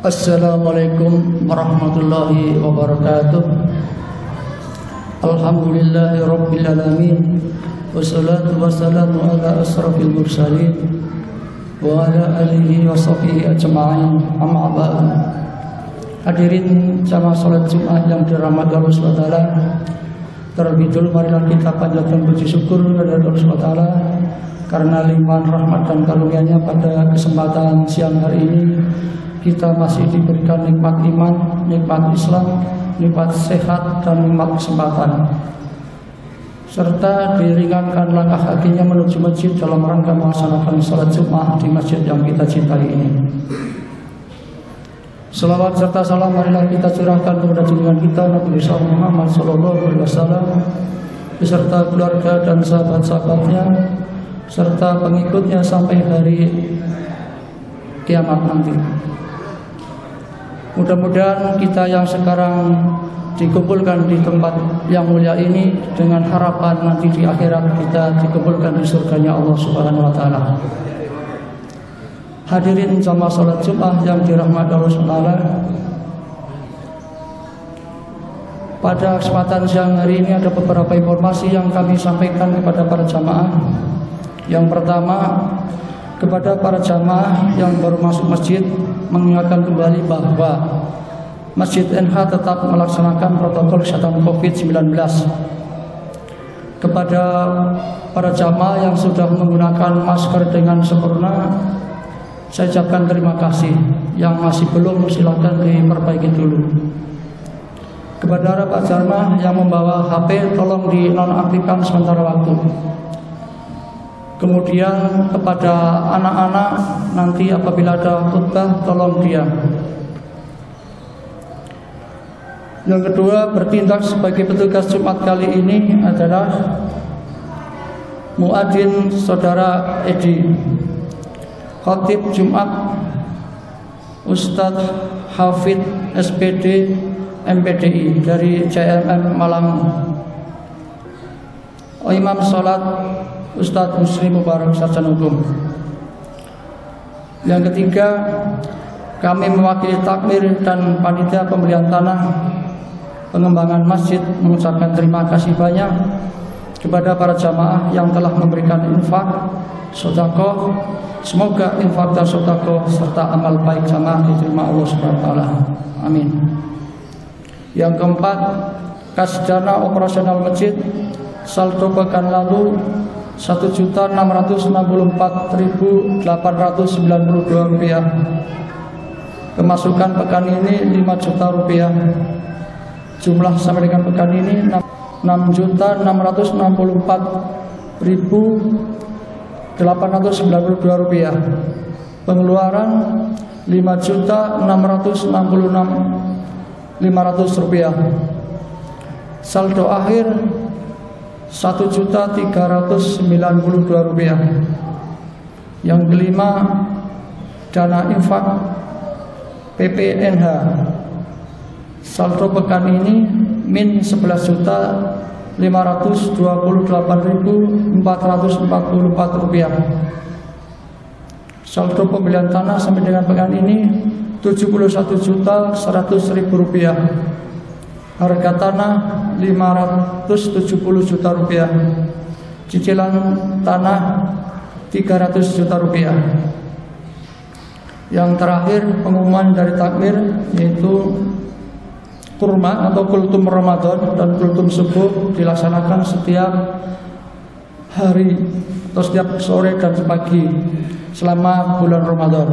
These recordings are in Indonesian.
Assalamualaikum warahmatullahi wabarakatuh. Alhamdulillahi rabbil alamin. Wassalatu wassalamu ala asrafil mursalin wa ala alihi wa sahbihi ajma'in. Amma ba'd. Hadirin jamaah salat Jumat yang dirahmati Allah SWT. Terlebih dulu marilah kita panjatkan puji syukur kepada Allah SWT karena limpahan rahmat dan karunia-Nya pada kesempatan siang hari ini kita masih diberikan nikmat iman, nikmat Islam, nikmat sehat, dan nikmat kesempatan, serta diringankan langkah kakinya menuju masjid dalam rangka melaksanakan salat Jumat di masjid yang kita cintai ini. Selawat serta salam marilah kita curahkan kepada junjungan kita Nabi Muhammad SAW beserta keluarga dan sahabat-sahabatnya serta pengikutnya sampai hari kiamat nanti. Mudah-mudahan kita yang sekarang dikumpulkan di tempat yang mulia ini dengan harapan nanti di akhirat kita dikumpulkan di surganya Allah Subhanahu wa taala. Hadirin jamaah salat Jumat yang dirahmati Allah SWT. Pada kesempatan siang hari ini ada beberapa informasi yang kami sampaikan kepada para jamaah. Yang pertama, kepada para jamaah yang baru masuk masjid, mengingatkan kembali bahwa Masjid NH tetap melaksanakan protokol kesehatan COVID-19. Kepada para jamaah yang sudah menggunakan masker dengan sempurna, saya ucapkan terima kasih. Yang masih belum, silakan diperbaiki dulu. Kepada para jamaah yang membawa HP, tolong dinonaktifkan sementara waktu. Kemudian kepada anak-anak nanti apabila ada khutbah tolong diam. Yang kedua, bertindak sebagai petugas Jumat kali ini adalah muadzin saudara Edi, khatib Jumat Ustadz Hafidh SPD MPDI dari CMM Malang, imam salat Ustadz Muslim Mubarak Sarjana Hukum. Yang ketiga, kami mewakili takmir dan panitia pembelian tanah pengembangan masjid mengucapkan terima kasih banyak kepada para jamaah yang telah memberikan infak, sedekah. Semoga infak dan sedekah serta amal baik jamaah diterima Allah Subhanahu wa taala. Amin. Yang keempat, kas dana operasional masjid saldo pekan lalu Rp1.664.892. Pemasukan pekan ini Rp5 juta. Jumlah sampai dengan pekan ini Rp664.892. Pengeluaran Rp5.666.500. Saldo akhir Rp1.392. Yang kelima, dana infak PPNH saldo pekan ini min Rp11.528.444. Saldo pembelian tanah sampai dengan pekan ini Rp71.100.000. Harga tanah Rp570 juta. Cicilan tanah Rp300 juta. Yang terakhir, pengumuman dari takmir yaitu kurma atau kultum Ramadan dan kultum subuh dilaksanakan setiap hari atau setiap sore dan pagi selama bulan Ramadan.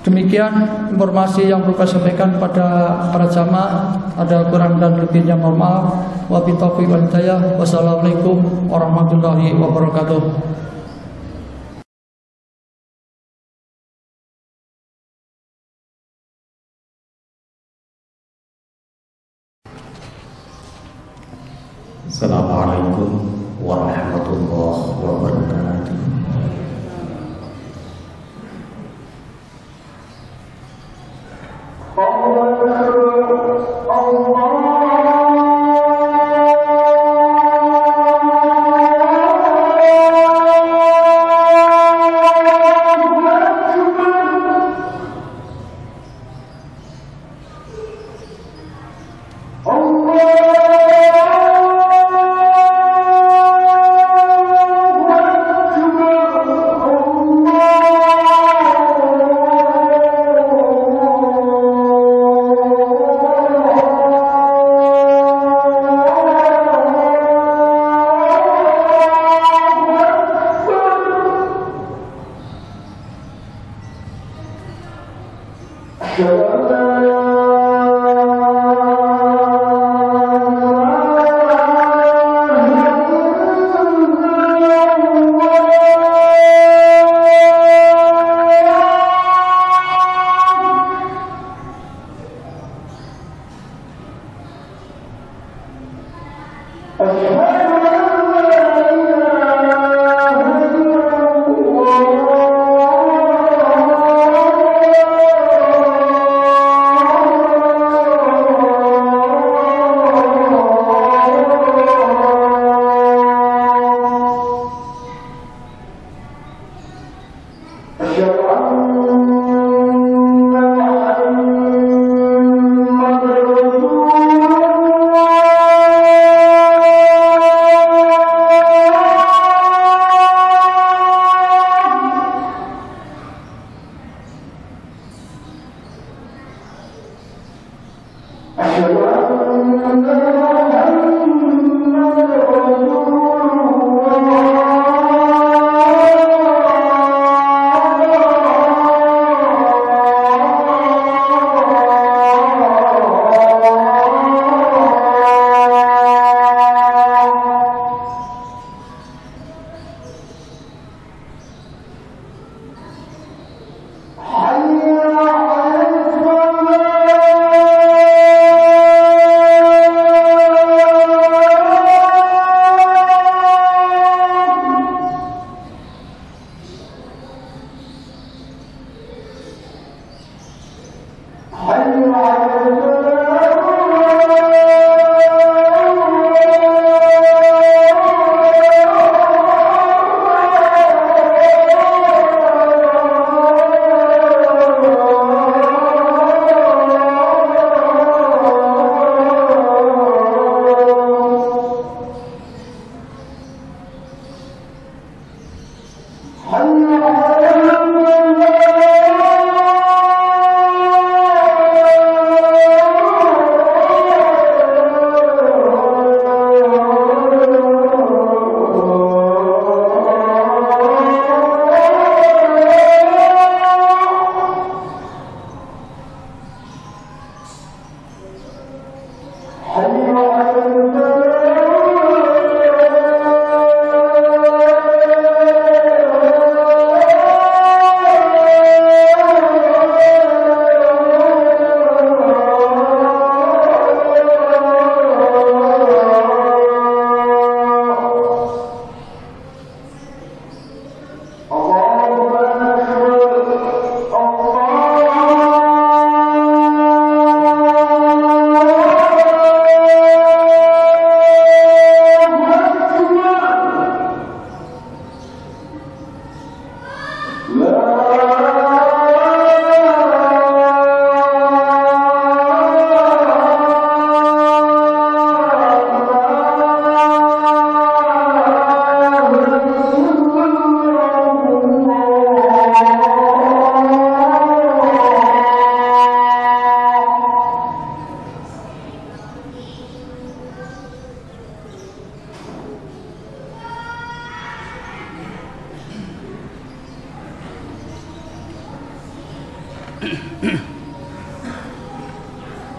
Demikian informasi yang perlu saya sampaikan pada para jamaah. Ada kurang dan lebihnya mohon maaf. Wabillahi taufiq wal hidayah. Wassalamualaikum warahmatullahi wabarakatuh. Assalamualaikum warahmatullahi wabarakatuh. Allah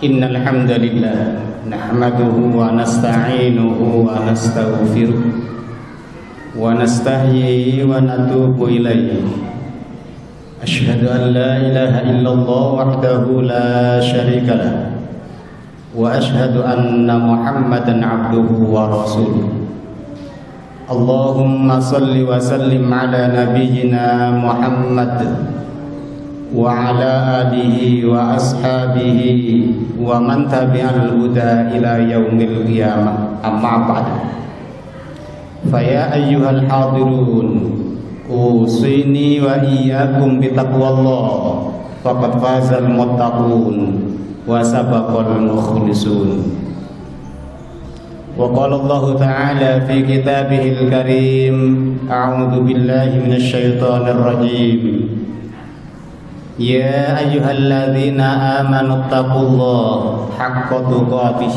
Innal hamdalillah nahmaduhu wa nasta'inuhu wa nastaghfiruh wa nastahyi wa natubu ilayhi. Asyhadu an la ilaha illallah wahdahu la syarika lah wa asyhadu anna Muhammadan abduhu wa rasuluh. Allahumma salli wa sallim ala nabiyyina Muhammad wa ala alihi wa ashabihi wa man tabi'al huda ila yaumil qiyamah. Amma ba'd. Fa ya ayyuhal hadirun, usini wa iyyakum bitaqwallah faqad fazal muttaqun wa sabaqal mukhlisun. Wa qala Allah ta'ala fi kitabihil karim, a'udzu billahi minasy syaithanir rajim. Ya ayyuhalladzina amanu taqullaha haqqa tuqatih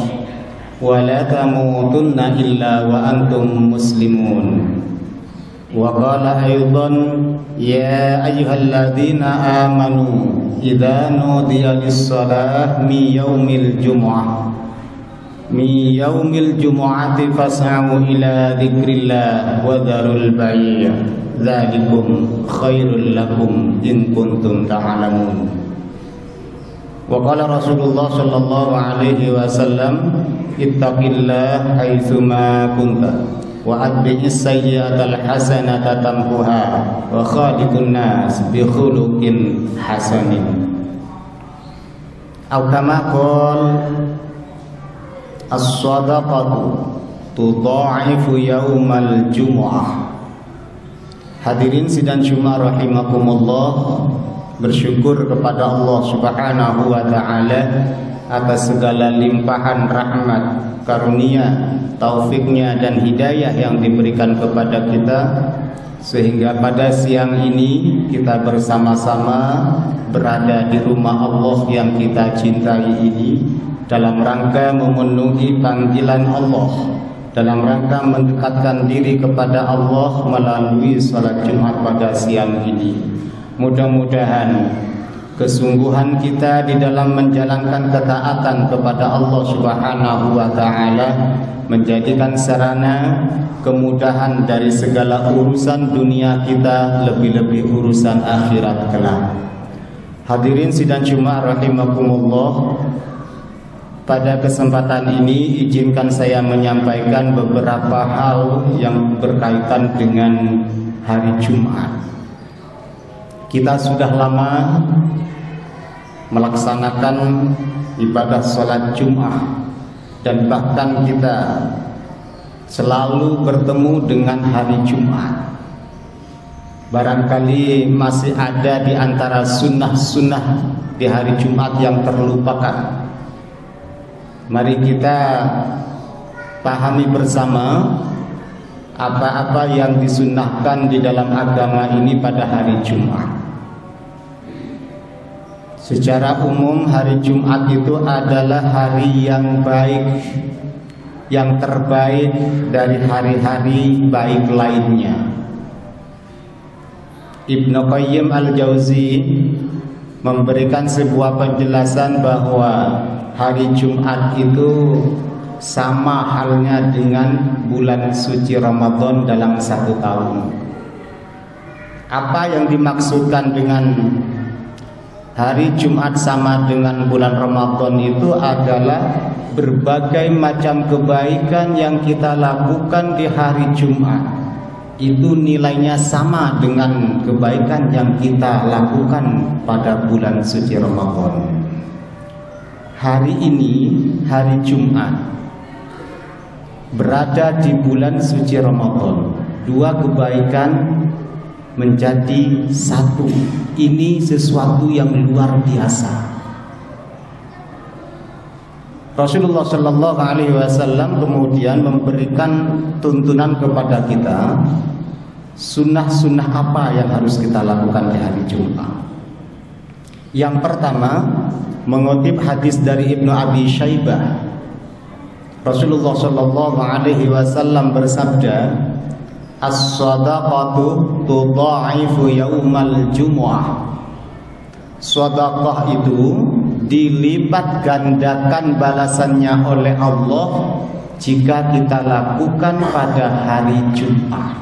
wa la tamutunna illa wa antum muslimun. Wa qala aydan ya ayyuhalladzina amanu idza nudiya lis-shalah min yaumil jumu'ati fas'au ila dzikrillah wa dzarul bai'. Dzalikum khairul lakum in kuntum ta'lamun. Wa qala Rasulullah sallallahu alaihi wasallam, ittaqillah haitsuma kunta wa atbi'is sayyi'atal hasanata tamhuha wa khaliqun nas bi khuluqin hasanin. Aw kama qala as-shadaqatu tudha'ifu yaumal jumu'ah. Hadirin sidang Jumat rahimakumullah, bersyukur kepada Allah Subhanahu wa taala atas segala limpahan rahmat, karunia, taufiknya dan hidayah yang diberikan kepada kita, sehingga pada siang ini kita bersama-sama berada di rumah Allah yang kita cintai ini dalam rangka memenuhi panggilan Allah, dalam rangka mendekatkan diri kepada Allah melalui salat Jumat pada siang ini. Mudah-mudahan kesungguhan kita di dalam menjalankan ketaatan kepada Allah Subhanahu wa taala menjadikan sarana kemudahan dari segala urusan dunia kita, lebih-lebih urusan akhirat kelak. Hadirin sidang Jumat rahimakumullah, pada kesempatan ini izinkan saya menyampaikan beberapa hal yang berkaitan dengan hari Jumat. Kita sudah lama melaksanakan ibadah sholat Jumat dan bahkan kita selalu bertemu dengan hari Jumat. Barangkali masih ada di antara sunnah-sunnah di hari Jumat yang terlupakan. Mari kita pahami bersama apa-apa yang disunnahkan di dalam agama ini pada hari Jumat. Secara umum hari Jumat itu adalah hari yang baik, yang terbaik dari hari-hari baik lainnya. Ibnu Qayyim al-Jauzi memberikan sebuah penjelasan bahwa hari Jumat itu sama halnya dengan bulan suci Ramadan dalam satu tahun. Apa yang dimaksudkan dengan hari Jumat sama dengan bulan Ramadan itu adalah berbagai macam kebaikan yang kita lakukan di hari Jumat itu nilainya sama dengan kebaikan yang kita lakukan pada bulan suci Ramadan. Hari ini, hari Jumat, berada di bulan suci Ramadan, dua kebaikan menjadi satu. Ini sesuatu yang luar biasa. Rasulullah Shallallahu Alaihi Wasallam kemudian memberikan tuntunan kepada kita, sunnah-sunnah apa yang harus kita lakukan di hari Jumat. Yang pertama, mengutip hadis dari Ibnu Abi Syaibah, Rasulullah Shallallahu Alaihi Wasallam bersabda, as-sadaqatu tudha'ifu yaumal jumu'ah sedekah itu dilipat gandakan balasannya oleh Allah jika kita lakukan pada hari Jumat.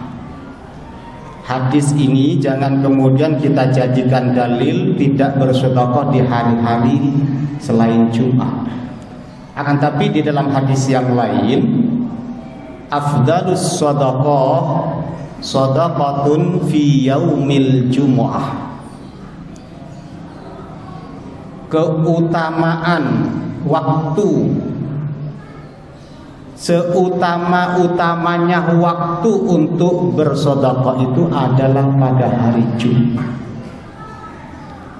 Hadis ini jangan kemudian kita jadikan dalil tidak bersedekah di hari-hari selain Jumat. Akan tapi di dalam hadis yang lain, afdalus sedekah sedekatun fi yaumil jumu'ah. Keutamaan waktu, seutama-utamanya waktu untuk bersedekah itu adalah pada hari Jumat.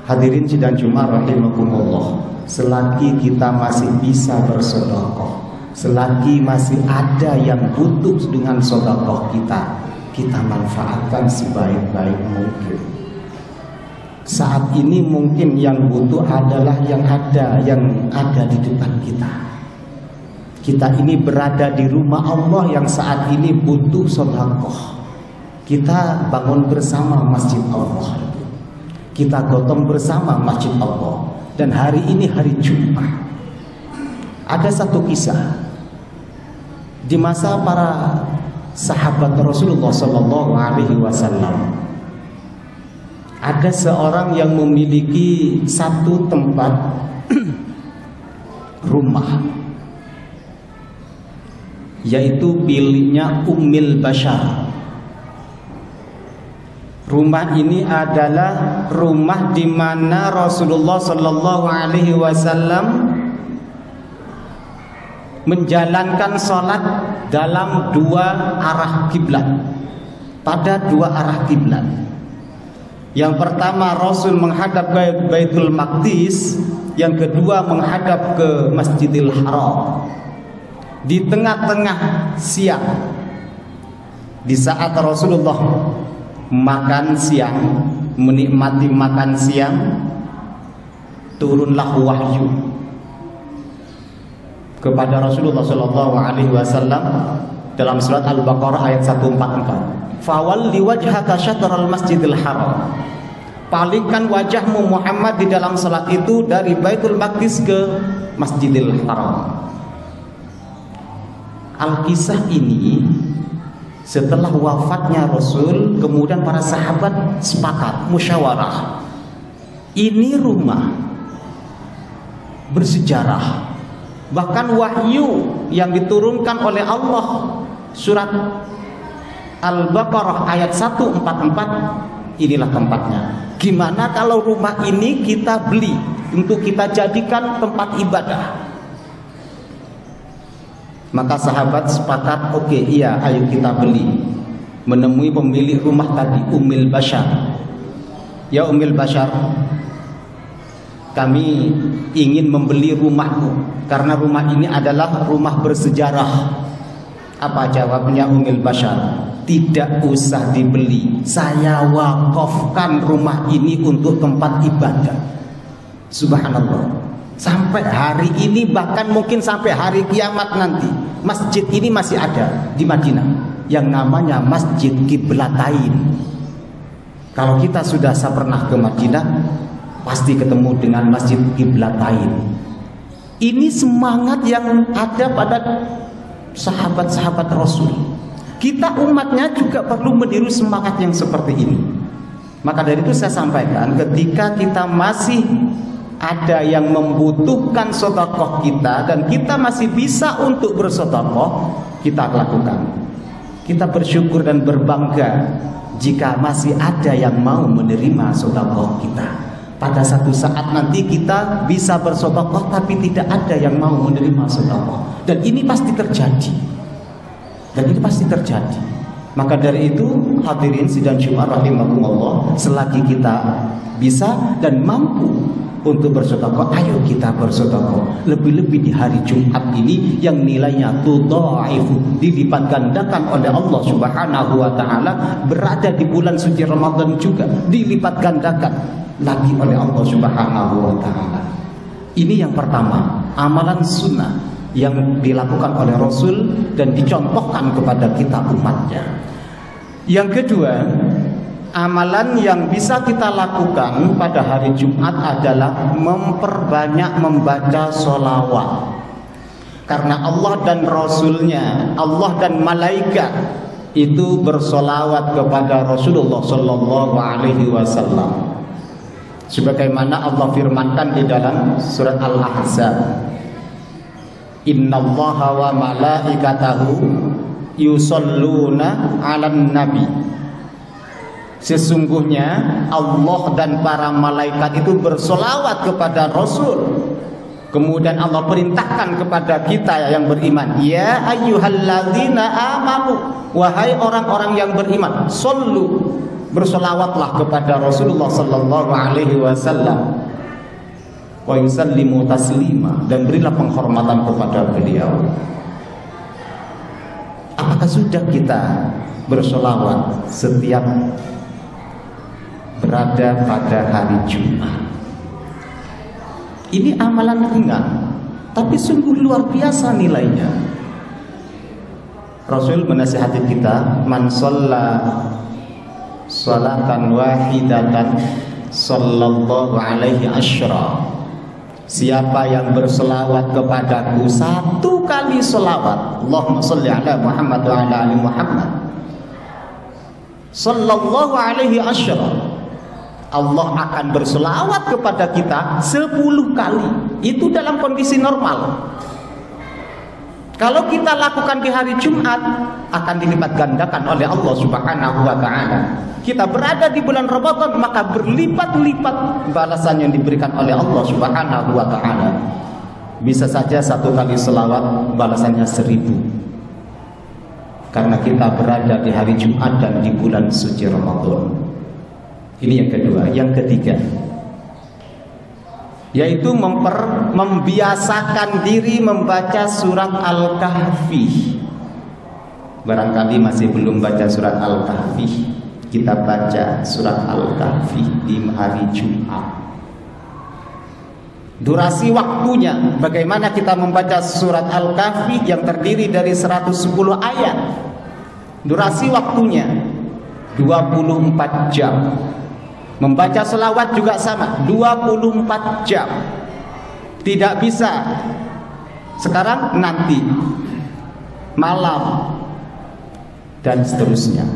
Hadirin sidang Jumat rahimakumullah, selagi kita masih bisa bersedekah, selagi masih ada yang butuh dengan sedekah kita manfaatkan sebaik-baik mungkin. Saat ini mungkin yang butuh adalah yang ada di depan kita. Kita ini berada di rumah Allah yang saat ini butuh sedekah. Kita bangun bersama masjid Allah, kita gotong bersama masjid Allah. Dan hari ini hari Jumat. Ada satu kisah di masa para sahabat Rasulullah SAW. Ada seorang yang memiliki satu tempat rumah, yaitu miliknya Ummil Bashar. Rumah ini adalah rumah di mana Rasulullah SAW menjalankan sholat dalam dua arah kiblat, pada dua arah kiblat. Yang pertama Rasul menghadap ke Baitul Maqdis, yang kedua menghadap ke Masjidil Haram. Di tengah-tengah siang, di saat Rasulullah makan siang, menikmati makan siang, turunlah wahyu kepada Rasulullah SAW dalam surat Al-Baqarah ayat 144. Fawalli wajhaka syatral Masjidil Haram. Palingkan wajahmu Muhammad di dalam salat itu dari Baitul Maqdis ke Masjidil Haram. Al-kisah ini setelah wafatnya Rasul, kemudian para sahabat sepakat musyawarah. Ini rumah bersejarah. Bahkan wahyu yang diturunkan oleh Allah, surat Al-Baqarah ayat 144, inilah tempatnya. Gimana kalau rumah ini kita beli untuk kita jadikan tempat ibadah? Maka sahabat sepakat, oke, iya, ayo kita beli. Menemui pemilik rumah tadi, Ummil Bashar. Ya Ummil Bashar, kami ingin membeli rumahmu karena rumah ini adalah rumah bersejarah. Apa jawabnya Ummil Bashar? Tidak usah dibeli, saya wakafkan rumah ini untuk tempat ibadah. Subhanallah. Sampai hari ini, bahkan mungkin sampai hari kiamat nanti, masjid ini masih ada di Madinah yang namanya Masjid Qiblatain. Kalau kita sudah pernah ke Madinah, pasti ketemu dengan Masjid Qiblatain. Ini semangat yang ada pada sahabat-sahabat Rasul. Kita umatnya juga perlu meniru semangat yang seperti ini. Maka dari itu saya sampaikan, ketika kita masih ada yang membutuhkan sedekah kita dan kita masih bisa untuk bersedekah, kita lakukan. Kita bersyukur dan berbangga jika masih ada yang mau menerima sedekah kita. Pada satu saat nanti kita bisa bersedekah tapi tidak ada yang mau menerima sedekah, dan ini pasti terjadi. Maka dari itu, hadirin sidang Jumat rahimakumullah, selagi kita bisa dan mampu untuk bersedekah, ayo kita bersedekah. Lebih-lebih di hari Jumat ini yang nilainya tudhaifu, dilipat gandakan oleh Allah Subhanahu wa taala, berada di bulan suci Ramadan juga dilipat gandakan lagi oleh Allah Subhanahu wa taala. Ini yang pertama, amalan sunnah yang dilakukan oleh Rasul dan dicontohkan kepada kita umatnya. Yang kedua, amalan yang bisa kita lakukan pada hari Jumat adalah memperbanyak membaca sholawat. Karena Allah dan Rasulnya, Allah dan malaikat itu bersolawat kepada Rasulullah Sallallahu Alaihi Wasallam. Sebagaimana Allah firmankan di dalam surat Al-Ahzab, Innallaha wa malaikatahu yusalluna 'alan nabi. Sesungguhnya Allah dan para malaikat itu bersolawat kepada Rasul. Kemudian Allah perintahkan kepada kita yang beriman, ya ayyuhalladzina amanu, wahai orang-orang yang beriman, sallu, bersolawatlah kepada Rasulullah sallallahu alaihi wasallam, wa yusallimu taslima, dan berilah penghormatan kepada beliau. Apakah sudah kita bersolawat setiap berada pada hari Jumat? Ini amalan ringan, tapi sungguh luar biasa nilainya. Rasul menasihati kita, man shalla sholatan wahidatan sallallahu alaihi asyra. Siapa yang berselawat kepadaku satu kali selawat, Allahumma sholli ala Muhammad wa ala ali Muhammad, sallallahu alaihi asyra, Allah akan berselawat kepada kita 10 kali. Itu dalam kondisi normal. Kalau kita lakukan di hari Jumat, akan dilipat gandakan oleh Allah Subhanahu wa ta'ala. Kita berada di bulan Ramadan, maka berlipat-lipat balasan yang diberikan oleh Allah Subhanahu wa ta'ala. Bisa saja satu kali selawat balasannya 1000. Karena kita berada di hari Jumat dan di bulan suci Ramadan. Ini yang kedua. Yang ketiga, yaitu membiasakan diri membaca surat Al-Kahfi. Barangkali masih belum baca surat Al-Kahfi, kita baca surat Al-Kahfi di hari Jumat. Durasi waktunya, bagaimana kita membaca surat Al-Kahfi yang terdiri dari 110 ayat. Durasi waktunya 24 jam. Membaca selawat juga sama, 24 jam. Tidak bisa sekarang, nanti, malam, dan seterusnya.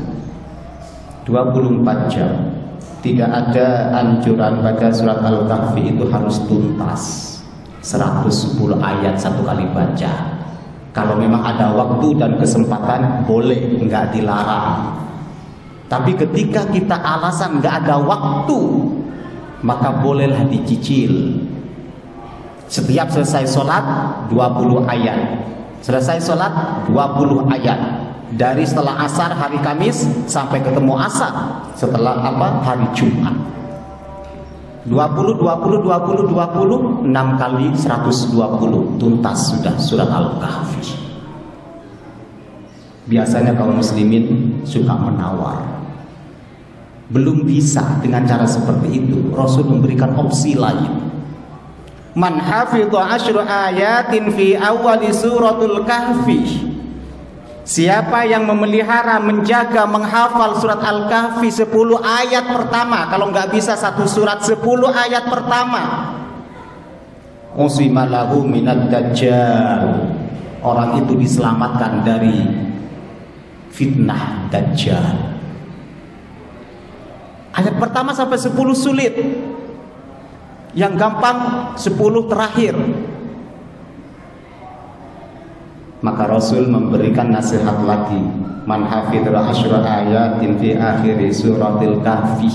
24 jam. Tidak ada anjuran baca surat Al-Kahfi itu harus tuntas 110 ayat satu kali baca. Kalau memang ada waktu dan kesempatan, boleh, enggak dilarang. Tapi ketika kita alasan nggak ada waktu, maka bolehlah dicicil. Setiap selesai sholat 20 ayat, selesai sholat 20 ayat. Dari setelah asar hari Kamis sampai ketemu asar setelah hari Jumat. 20, 20, 20, 20, 6 kali 120, tuntas sudah surat Al-Kahfi. Biasanya kaum muslimin suka menawar. Belum bisa dengan cara seperti itu. Rasul memberikan opsi lain. Man hafidha 10 ayatin fi awali suratul Kahfi. Siapa yang memelihara, menjaga, menghafal surat Al-Kahfi 10 ayat pertama, kalau nggak bisa satu surat 10 ayat pertama, usimalahu minad dajjal. Orang itu diselamatkan dari fitnah Dajjal. Ayat pertama sampai 10 sulit. Yang gampang 10 terakhir. Maka Rasul memberikan nasihat lagi. Man hafidha 10 ayatin fi akhir suratil Kahfi.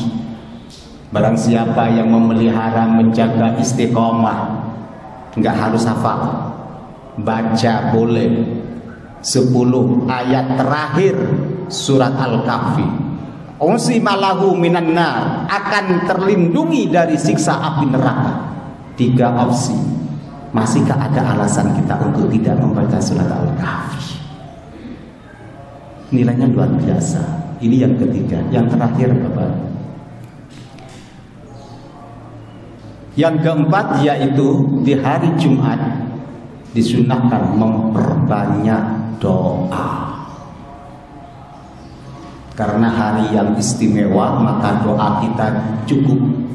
Barang siapa yang memelihara, menjaga istiqomah, enggak harus hafal, baca boleh 10 ayat terakhir surat Al-Kahfi, usimalahu minan nar, akan terlindungi dari siksa api neraka. 3 opsi. Masihkah ada alasan kita untuk tidak membaca surat Al-Kahfi? Nilainya luar biasa. Ini yang ketiga. Yang terakhir Bapak, yang keempat, yaitu di hari Jumat disunahkan memperbanyak doa. Karena hari yang istimewa, maka doa kita cukup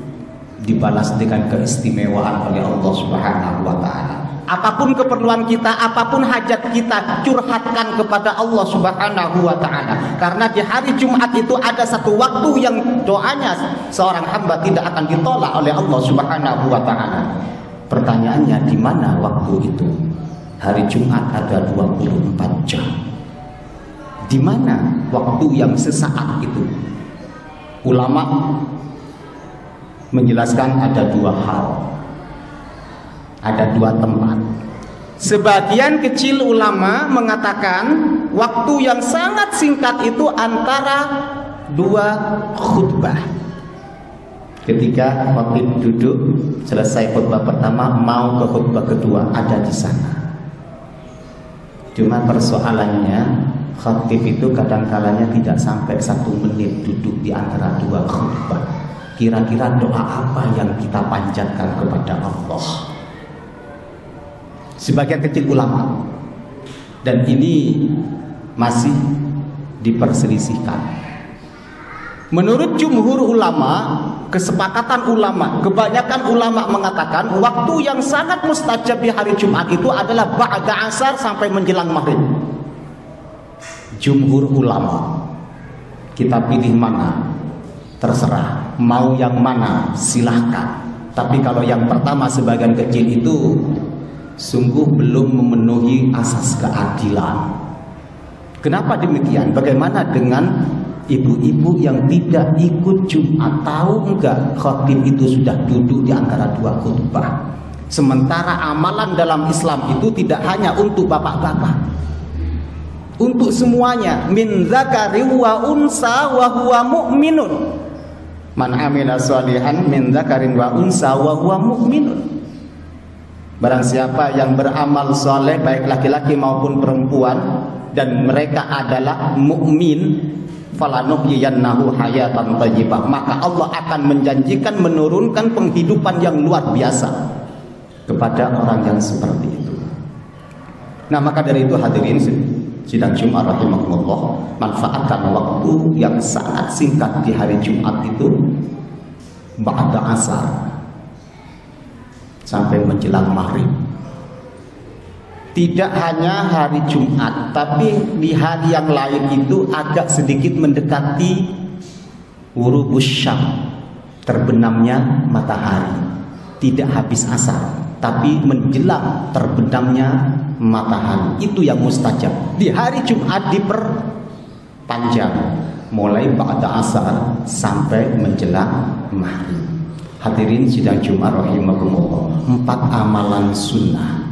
dibalas dengan keistimewaan oleh Allah Subhanahu wa taala. Apapun keperluan kita, apapun hajat kita, curhatkan kepada Allah Subhanahu wa taala. Karena di hari Jumat itu ada satu waktu yang doanya seorang hamba tidak akan ditolak oleh Allah Subhanahu wa taala. Pertanyaannya, di mana waktu itu? Hari Jumat ada 24 jam. Di mana waktu yang sesaat itu? Ulama menjelaskan ada dua hal, ada dua tempat. Sebagian kecil ulama mengatakan waktu yang sangat singkat itu antara dua khutbah. Ketika khatib duduk selesai khutbah pertama mau ke khutbah kedua, ada di sana. Cuma persoalannya, khatib itu kadang-kalanya tidak sampai 1 menit duduk di antara dua khutbah. Kira-kira doa apa yang kita panjatkan kepada Allah? Sebagian kecil ulama, dan ini masih diperselisihkan. Menurut jumhur ulama, kesepakatan ulama, kebanyakan ulama mengatakan waktu yang sangat mustajab di hari Jumat itu adalah ba'da asar sampai menjelang maghrib. Jumhur ulama, kita pilih mana? Terserah, mau yang mana silahkan. Tapi kalau yang pertama sebagian kecil itu sungguh belum memenuhi asas keadilan. Kenapa demikian? Bagaimana dengan ibu-ibu yang tidak ikut Jumat? Tahu enggak khatib itu sudah duduk di antara dua khutbah? Sementara amalan dalam Islam itu tidak hanya untuk bapak-bapak, untuk semuanya. Min zakari wa unsa wa huwa mu'minun. Man amila sholihan min zakarin wa unsa wa huwa mu'minun. Barang siapa yang beramal soleh baik laki-laki maupun perempuan dan mereka adalah mukmin, falanuhyiyannahu hayatan thayyibah, maka Allah akan menjanjikan menurunkan penghidupan yang luar biasa kepada orang yang seperti itu. Nah, maka dari itu hadirin sidang Jumat rahimakumullah, manfaatkan waktu yang sangat singkat di hari Jumat itu ba'da asar sampai menjelang maghrib. Tidak hanya hari Jumat, tapi di hari yang lain itu agak sedikit mendekati ghurubus syam, terbenamnya matahari. Tidak habis asar, tapi menjelang terbenamnya matahari. Itu yang mustajab. Di hari Jumat diperpanjang mulai ba'da asar sampai menjelang maghrib. Hadirin sidang Jumat rahimakumullah, 4 amalan sunnah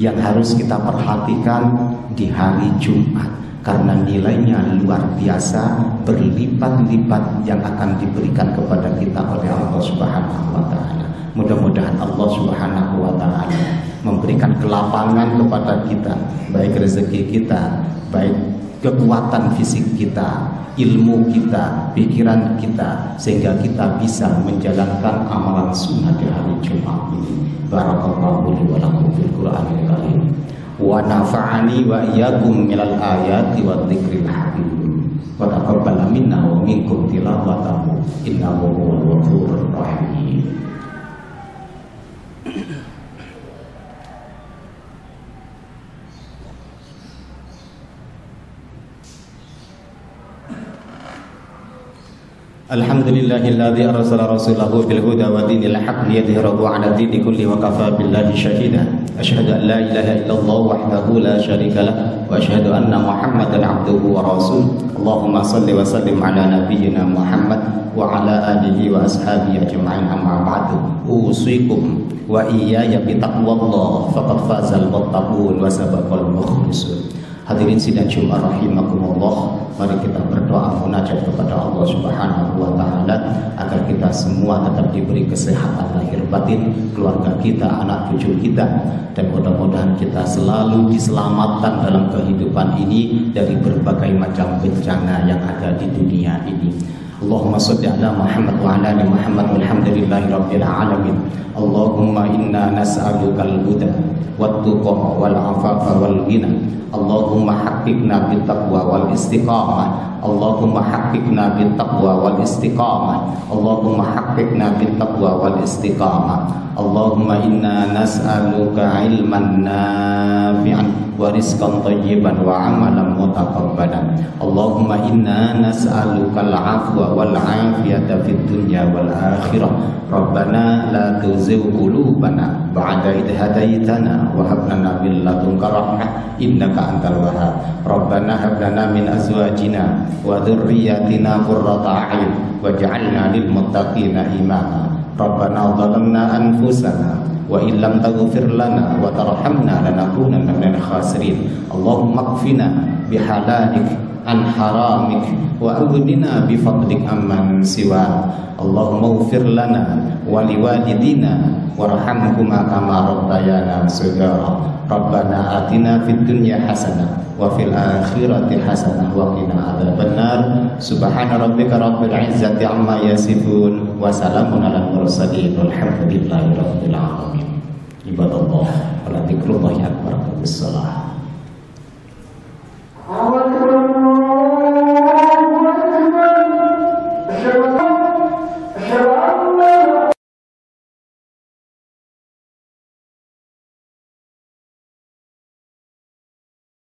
yang harus kita perhatikan di hari Jumat karena nilainya luar biasa, berlipat-lipat yang akan diberikan kepada kita oleh Allah Subhanahu wa taala. Mudah-mudahan Allah Subhanahu wa taala memberikan kelapangan kepada kita, baik rezeki kita, baik kekuatan fisik kita, ilmu kita, pikiran kita, sehingga kita bisa menjalankan amalan sunnah di hari Jumat ini. Barakallahu li wa lakum fil Qur'anil karim wa nafa'ani wa iyyakum minal ayati wa dzikril hakim wa taqabbal minna wa minkum tilawatahu innahu huwal ghafurur rahim. Alhamdulillahilladzi arsala rasulahu bil huda wa dinil haqq liyudhhirahu 'ala dini kulli wa kafa billahi shahida. Asyhadu an la ilaha illallah wahdahu la syarika lah wa asyhadu anna Muhammadan 'abduhu wa rasuluh. Allahumma shalli wa sallim 'ala nabiyyina Muhammad wa 'ala alihi wa ashabihi ajma'in, amma ba'du. Usikum wa iyaya bi taqwallah faqad fazal muttaqun wa sabaqal mukhlisun. Hadirin sidang Jumat rahimakumullah, mari kita berdoa munajat kepada Allah Subhanahu wa taala agar kita semua tetap diberi kesehatan lahir batin, keluarga kita, anak cucu kita, dan mudah-mudahan kita selalu diselamatkan dalam kehidupan ini dari berbagai macam bencana yang ada di dunia ini. Allahumma shalli ala Muhammad wa ala ali Muhammad walhamdulillahi rabbil alamin. Allahumma inna nas'alukal huda wat-tuqa wal 'afafa wal ghina. Allahumma haqqqiqna bit taqwa wal istiqamah. Allahumma haqqqiqna bit taqwa wal istiqamah. Allahumma haqqqiqna bit taqwa wal istiqamah. Allahumma inna nas'aluka ilman nafi'an wa rizqan thayyiban wa amalan mutaqabbalan. Allahumma inna nas'aluka al-'afwa wal 'afiyata fid dunya wal akhirah. Rabbana la tuzigh qulubana ba'da idh hadaytana wa hab lana min ladunka rahmah innaka antal wahhab. Rabbana hab lana min azwajina wa dhurriyyatina qurrata a'yun waj'alna lil muttaqina imama. Rabbana zalamna anfusana wa illam taghfir lana wa tarhamna lanakunanna minal khasirin. Allahumma qfina bihalalik an haramik wa aghnina bifadlik amman siwa. Allahumma ighfir lana wa liwalidina warhamhuma kama rabbayana shighara. Rabbana atina fid dunya hasanah wa fil akhirati hasanah wa qina adzabannar. Subhana rabbika rabbil izzati amma yasifun wa salamun alal mursalin walhamdulillahi rabbil alamin. Ibadallah, wala dzikrullahi akbar. Bismillah.